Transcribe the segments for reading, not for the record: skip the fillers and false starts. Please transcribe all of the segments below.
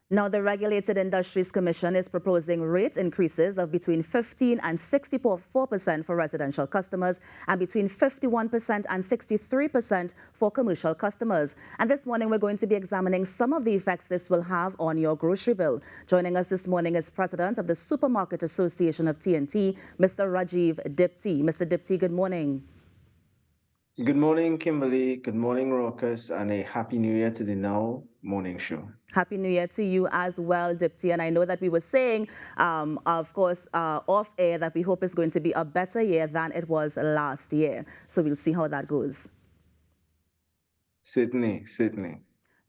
Now, the Regulated Industries Commission is proposing rate increases of between 15 and 64% for residential customers and between 51% and 63% for commercial customers. And this morning, we're going to be examining some of the effects this will have on your grocery bill. Joining us this morning is President of the Supermarket Association of TNT, Mr. Rajiv Diptee. Mr. Diptee, good morning. Good morning, Kimberly. Good morning, Raucus, and a happy new year to the Now Morning Show. Happy New Year to you as well, Diptee. And I know that we were saying, of course, off air that we hope it's going to be a better year than it was last year. So we'll see how that goes. Certainly, certainly.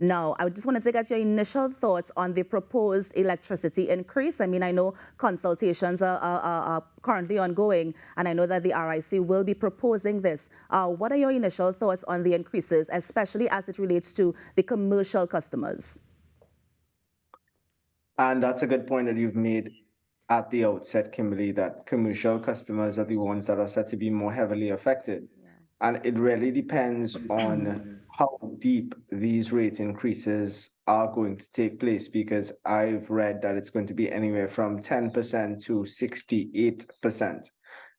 Now, I just wanted to get your initial thoughts on the proposed electricity increase. I mean, I know consultations are currently ongoing, and I know that the RIC will be proposing this. What are your initial thoughts on the increases, especially as it relates to the commercial customers? And that's a good point that you've made at the outset, Kimberly, that commercial customers are the ones that are said to be more heavily affected. Yeah. And it really depends on how deep these rate increases are going to take place, because I've read that it's going to be anywhere from 10% to 68%.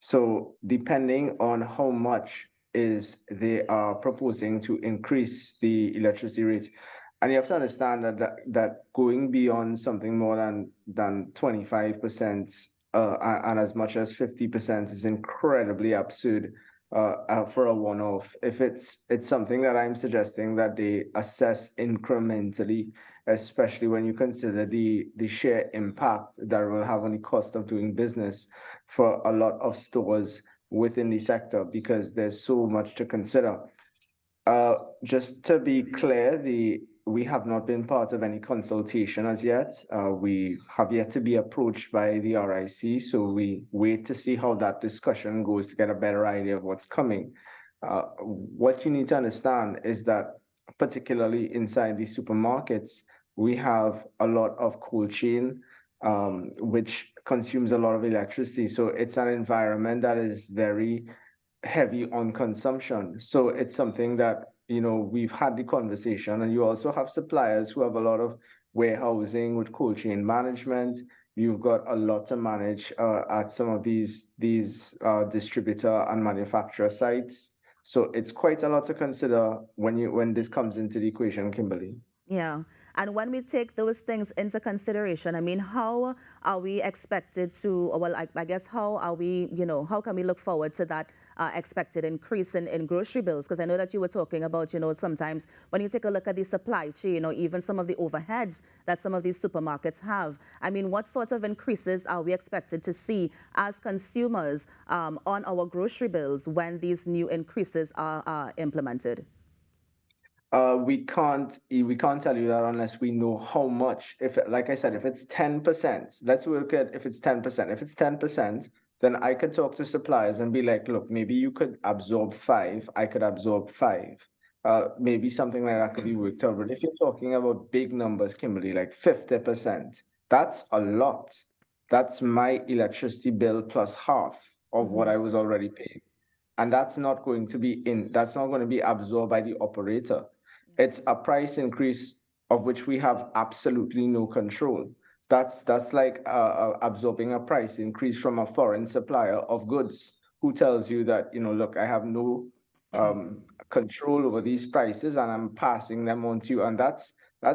So depending on how much is they are proposing to increase the electricity rates, and you have to understand that going beyond something more than 25% and as much as 50% is incredibly absurd for a one-off. If it's something that I'm suggesting that they assess incrementally, especially when you consider the sheer impact that it will have on the cost of doing business for a lot of stores within the sector, because there's so much to consider. Just to be clear, we have not been part of any consultation as yet. We have yet to be approached by the RIC, so we wait to see how that discussion goes to get a better idea of what's coming. What you need to understand is that, particularly inside the supermarkets, we have a lot of cold chain, which consumes a lot of electricity. So it's an environment that is very heavy on consumption. So it's something that, we've had the conversation, and you also have suppliers who have a lot of warehousing with cold chain management. You've got a lot to manage at some of these distributor and manufacturer sites. So it's quite a lot to consider when this comes into the equation, Kimberly. Yeah. And when we take those things into consideration, I mean, how are we expected to, well, I guess, how are we, how can we look forward to that expected increase in grocery bills? Because I know that you were talking about, sometimes when you take a look at the supply chain, or even some of the overheads that some of these supermarkets have, I mean, what sorts of increases are we expected to see as consumers on our grocery bills when these new increases are implemented? We can't tell you that unless we know how much. If, like I said, if it's 10%, let's look at if it's 10%. If it's 10%, then I could talk to suppliers and be like, look, maybe you could absorb 5, I could absorb 5. Maybe something like that could be worked out. But if you're talking about big numbers, Kimberly, like 50%, that's a lot. That's my electricity bill plus half of what I was already paying. And that's not going to be absorbed by the operator. It's a price increase of which we have absolutely no control. That's like absorbing a price increase from a foreign supplier of goods who tells you that, look, I have no control over these prices and I'm passing them on to you. And that's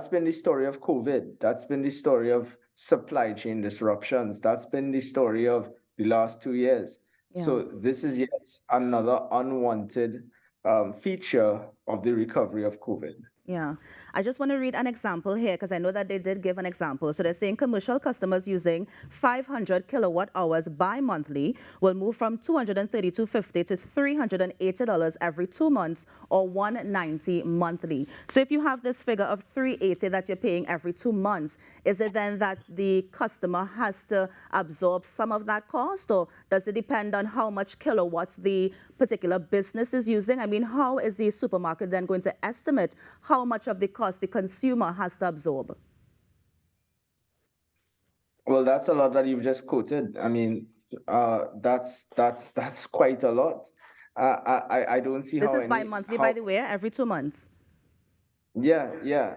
been the story of COVID. That's been the story of supply chain disruptions. That's been the story of the last 2 years. Yeah. So this is yet another unwanted feature of the recovery of COVID. Yeah. I just want to read an example here because I know that they did give an example. So they're saying commercial customers using 500 kilowatt hours bi-monthly will move from $232.50 to $380 every 2 months, or $190 monthly. So if you have this figure of $380 that you're paying every 2 months, is it then that the customer has to absorb some of that cost, or does it depend on how much kilowatts the particular business is using? I mean, how is the supermarket then going to estimate how much of the cost the consumer has to absorb? Well, that's a lot that you've just quoted. I mean, that's quite a lot. I don't see This how is any bi-monthly, by how the way, every 2 months. yeah.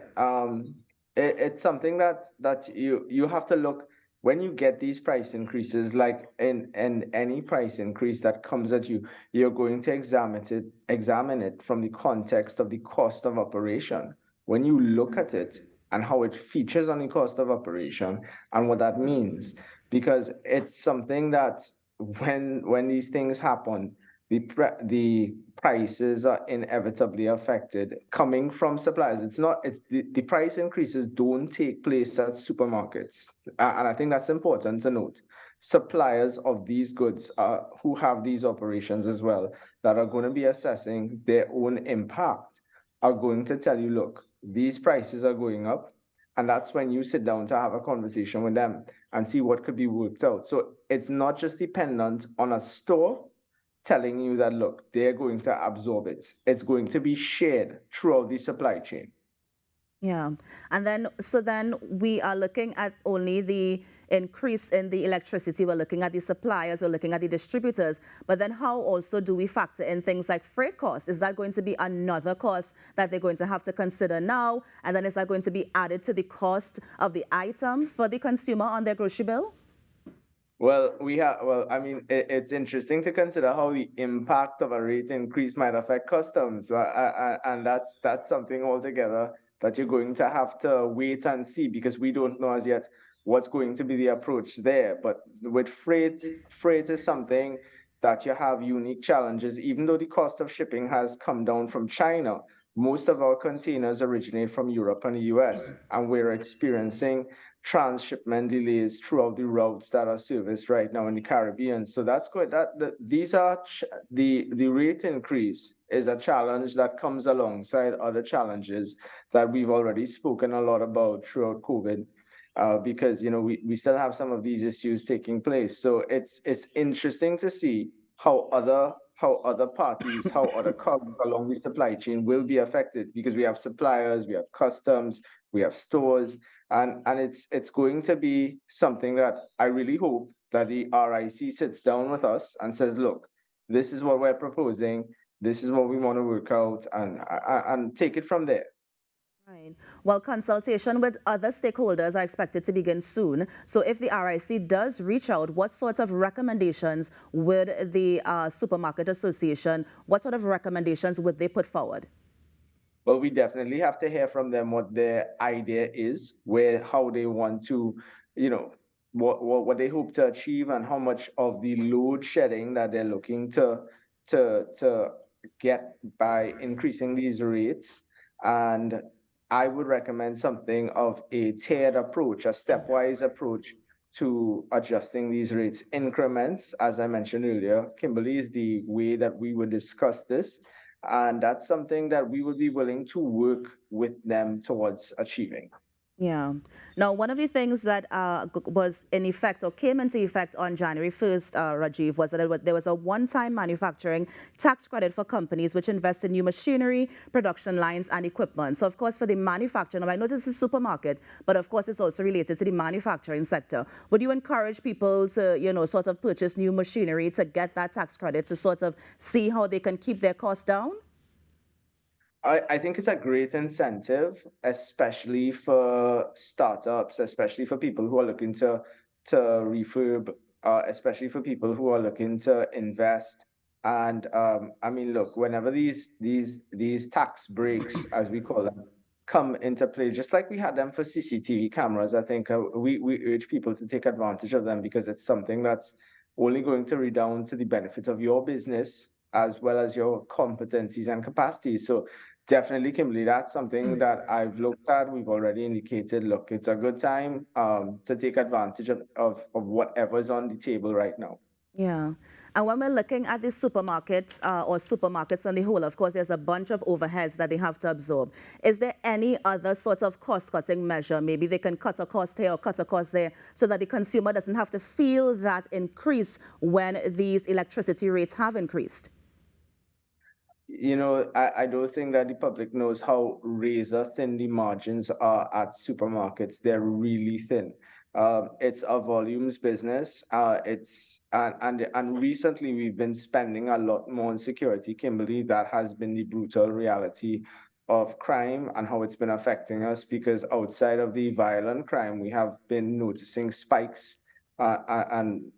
it's something that you have to look when you get these price increases, like in any price increase that comes at you, you're going to examine it from the context of the cost of operation. When you look at it and how it features on the cost of operation and what that means, because it's something that when these things happen, the prices are inevitably affected coming from suppliers. It's not it's the price increases don't take place at supermarkets. And I think that's important to note. Suppliers of these goods who have these operations as well that are going to be assessing their own impact are going to tell you, look, these prices are going up. And that's when you sit down to have a conversation with them and see what could be worked out. So it's not just dependent on a store telling you that, look, they're going to absorb it. It's going to be shared throughout the supply chain. Yeah. And then, so then we are looking at only the increase in the electricity. We're looking at the suppliers, we're looking at the distributors. But then how also do we factor in things like freight cost? Is that going to be another cost that they're going to have to consider now? And then is that going to be added to the cost of the item for the consumer on their grocery bill? I mean, it's interesting to consider how the impact of a rate increase might affect customs. And that's something altogether that you're going to have to wait and see because we don't know as yet what's going to be the approach there. But with freight is something that you have unique challenges. Even though the cost of shipping has come down from China, most of our containers originate from Europe and the US, and we're experiencing transshipment delays throughout the routes that are serviced right now in the Caribbean. So that's good. These are the rate increase is a challenge that comes alongside other challenges that we've already spoken a lot about throughout COVID. Because we still have some of these issues taking place. So it's interesting to see how other parties, how other cogs along the supply chain will be affected because we have suppliers, we have customs, we have stores, and it's going to be something that I really hope that the RIC sits down with us and says, look, this is what we're proposing, this is what we want to work out, and take it from there. Right. Well, consultation with other stakeholders are expected to begin soon. So if the RIC does reach out, what sorts of recommendations would the Supermarket Association, what sort of recommendations would they put forward? Well, we definitely have to hear from them what their idea is, how they want to, you know, what they hope to achieve, and how much of the load shedding that they're looking to get by increasing these rates. And I would recommend something of a tiered approach, a stepwise approach to adjusting these rates. Increments, as I mentioned earlier, Kimberly, is the way that we would discuss this, and that's something that we would be willing to work with them towards achieving. Yeah. Now, one of the things that was in effect or came into effect on January 1st, Rajiv, was that there was a one-time manufacturing tax credit for companies which invest in new machinery, production lines, and equipment. So, of course, for the manufacturing, I know this is a supermarket, but of course, it's also related to the manufacturing sector. Would you encourage people to, sort of purchase new machinery to get that tax credit to sort of see how they can keep their costs down? I think it's a great incentive, especially for startups, especially for people who are looking to refurb, especially for people who are looking to invest. And I mean, look, whenever these tax breaks, as we call them, come into play, just like we had them for CCTV cameras, I think we urge people to take advantage of them because it's something that's only going to redound to the benefit of your business as well as your competencies and capacities. So definitely, Kimberly, that's something that I've looked at. We've already indicated, look, it's a good time to take advantage of whatever's on the table right now. Yeah. And when we're looking at the supermarkets or supermarkets on the whole, of course, there's a bunch of overheads that they have to absorb. Is there any other sort of cost-cutting measure? Maybe they can cut a cost here or cut a cost there so that the consumer doesn't have to feel that increase when these electricity rates have increased. I don't think that the public knows how razor thin the margins are at supermarkets. They're really thin. It's a volumes business. It's and recently we've been spending a lot more on security, Kimberly. That has been the brutal reality of crime and how it's been affecting us, because outside of the violent crime, we have been noticing spikes in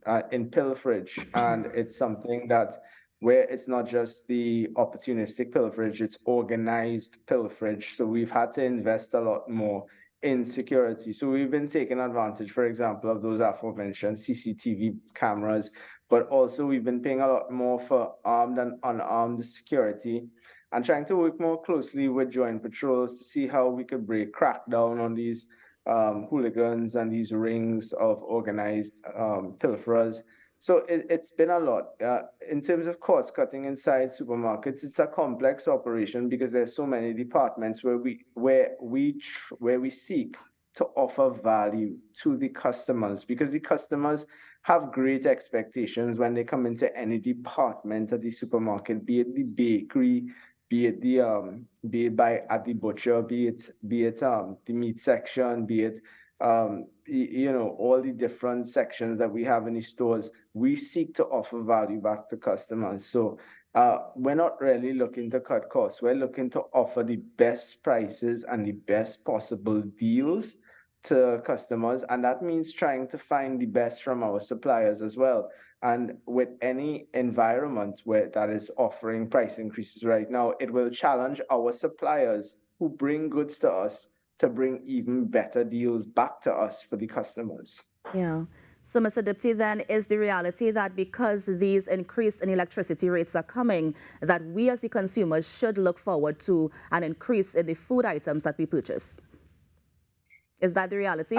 pilferage, and it's something that where it's not just the opportunistic pilferage, it's organized pilferage. So we've had to invest a lot more in security. So we've been taking advantage, for example, of those aforementioned CCTV cameras, but also we've been paying a lot more for armed and unarmed security, and trying to work more closely with joint patrols to see how we could crack down on these hooligans and these rings of organized pilferers. So it's been a lot. In terms of cost cutting inside supermarkets, it's a complex operation because there's so many departments where we seek to offer value to the customers, because the customers have great expectations when they come into any department of the supermarket, be it the bakery, be it by at the butcher, be it the meat section, be it all the different sections that we have in the stores. We seek to offer value back to customers. So we're not really looking to cut costs. We're looking to offer the best prices and the best possible deals to customers, and that means trying to find the best from our suppliers as well. And with any environment where that is offering price increases right now, it will challenge our suppliers who bring goods to us to bring even better deals back to us for the customers. Yeah. So, Mr. Diptee, then is the reality that because these increase in electricity rates are coming, that we as the consumers should look forward to an increase in the food items that we purchase? Is that the reality?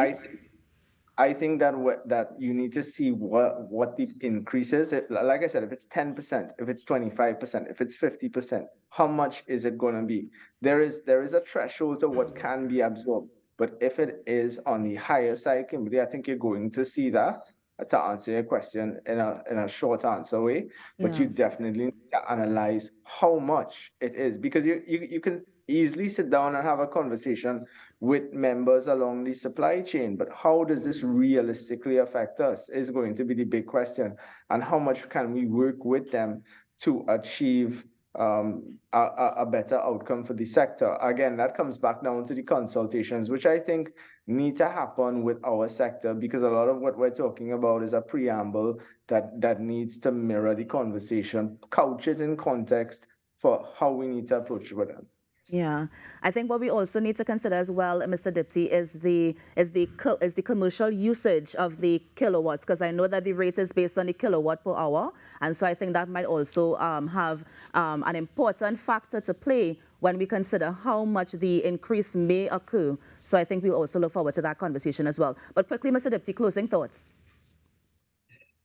I think that you need to see what the increase is. Like I said, if it's 10%, if it's 25%, if it's 50%, how much is it going to be? There is a threshold to what can be absorbed. But if it is on the higher side, Kimberly, I think you're going to see that, to answer your question in a short answer way. But Yeah. you definitely need to analyze how much it is, because you can easily sit down and have a conversation with members along the supply chain. But how does this realistically affect us is going to be the big question. And how much can we work with them to achieve a better outcome for the sector? Again, that comes back down to the consultations, which I think need to happen with our sector, because a lot of what we're talking about is a preamble that needs to mirror the conversation, couch it in context for how we need to approach it with them. Yeah, I think what we also need to consider as well, Mr. Diptee, is the commercial usage of the kilowatts, because I know that the rate is based on the kilowatt per hour, and so I think that might also have an important factor to play when we consider how much the increase may occur. So I think we also look forward to that conversation as well. But quickly, Mr. Diptee, closing thoughts.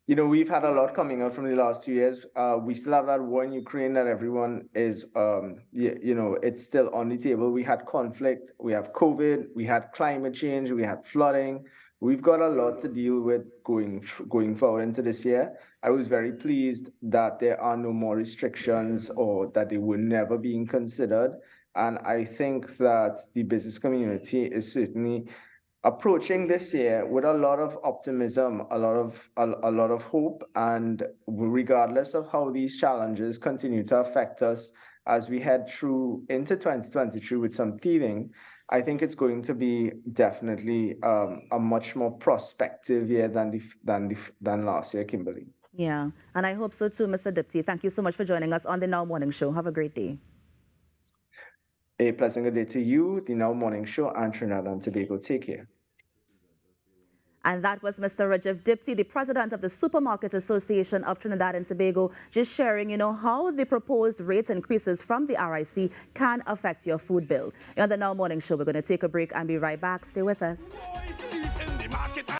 We've had a lot coming out from the last 2 years. We still have that war in Ukraine that everyone is, it's still on the table. We had conflict, we have COVID, we had climate change, we had flooding. We've got a lot to deal with going forward into this year. I was very pleased that there are no more restrictions, or that they were never being considered. And I think that the business community is certainly approaching this year with a lot of optimism, a lot of hope, and regardless of how these challenges continue to affect us as we head through into 2023 with some teething, I think it's going to be definitely a much more prospective year than last year, Kimberly. Yeah, and I hope so too, Mr. Diptee. Thank you so much for joining us on the Now Morning Show. Have a great day. A pleasant good day to you, the Now Morning Show, and Trinidad and Tobago. Take care. And that was Mr. Rajiv Diptee, the president of the Supermarket Association of Trinidad and Tobago, just sharing, how the proposed rate increases from the RIC can affect your food bill. On the Now Morning Show, we're going to take a break and be right back. Stay with us.